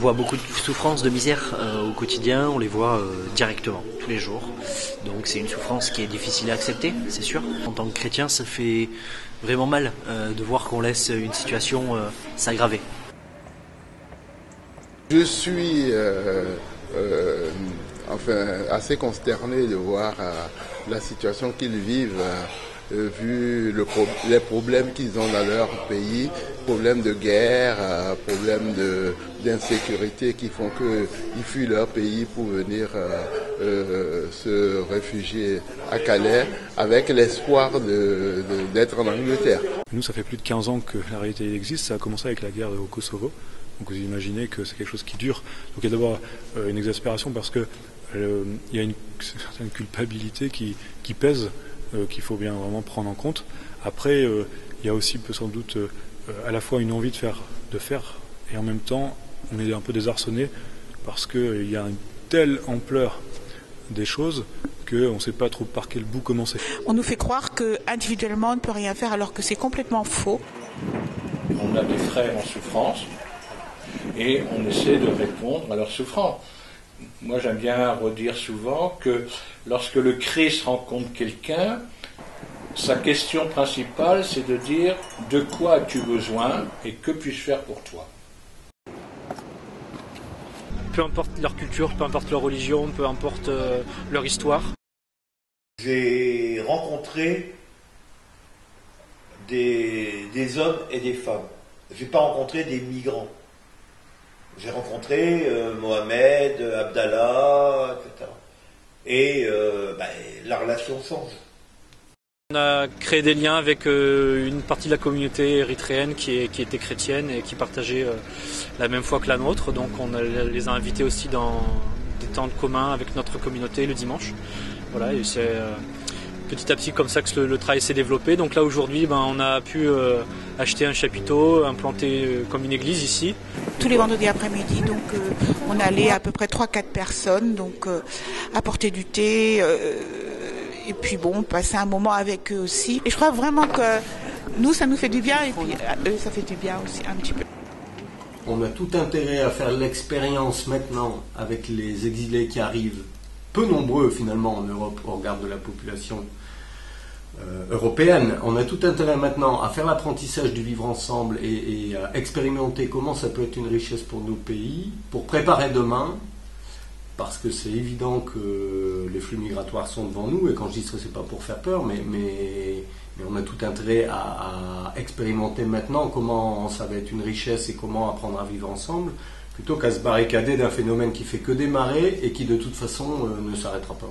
voit beaucoup de souffrances, de misère au quotidien, on les voit directement, tous les jours. Donc c'est une souffrance qui est difficile à accepter, c'est sûr. En tant que chrétien, ça fait vraiment mal de voir qu'on laisse une situation s'aggraver. Je suis assez consterné de voir la situation qu'ils vivent, vu les problèmes qu'ils ont dans leur pays, problèmes de guerre, problèmes d'insécurité qui font qu'ils fuient leur pays pour venir se réfugier à Calais avec l'espoir d'être en Angleterre. Nous, ça fait plus de 15 ans que la réalité existe. Ça a commencé avec la guerre au Kosovo. Donc vous imaginez que c'est quelque chose qui dure. Donc il y a d'abord une exaspération parce que il y a une certaine culpabilité qui pèse, qu'il faut bien vraiment prendre en compte. Après, il y a aussi sans doute à la fois une envie de faire, et en même temps, on est un peu désarçonné parce qu'il y a une telle ampleur des choses qu'on ne sait pas trop par quel bout commencer. On nous fait croire qu'individuellement on ne peut rien faire alors que c'est complètement faux. On a des frères en souffrance et on essaie de répondre à leurs souffrances. Moi, j'aime bien redire souvent que lorsque le Christ rencontre quelqu'un, sa question principale, c'est de dire « De quoi as-tu besoin et que puis-je faire pour toi ?» Peu importe leur culture, peu importe leur religion, peu importe leur histoire. J'ai rencontré des hommes et des femmes. Je n'ai pas rencontré des migrants. J'ai rencontré Mohamed, Abdallah, etc. Et la relation change. On a créé des liens avec une partie de la communauté érythréenne qui était chrétienne et qui partageait la même foi que la nôtre. Donc on les a invités aussi dans des temps communs avec notre communauté le dimanche. Voilà, et c'est petit à petit comme ça que le travail s'est développé. Donc là aujourd'hui, on a pu acheter un chapiteau, implanter comme une église ici. Tous les vendredis après-midi, donc on allait à peu près 3-4 personnes, donc apporter du thé, et puis passer un moment avec eux aussi. Et je crois vraiment que nous, ça nous fait du bien, et puis eux, ça fait du bien aussi un petit peu. On a tout intérêt à faire l'expérience maintenant avec les exilés qui arrivent, peu nombreux finalement en Europe au regard de la population européenne. On a tout intérêt maintenant à faire l'apprentissage du vivre ensemble et à expérimenter comment ça peut être une richesse pour nos pays, pour préparer demain, parce que c'est évident que les flux migratoires sont devant nous, et quand je dis ça, c'est pas pour faire peur, mais on a tout intérêt à expérimenter maintenant comment ça va être une richesse et comment apprendre à vivre ensemble, plutôt qu'à se barricader d'un phénomène qui fait que démarrer et qui de toute façon ne s'arrêtera pas.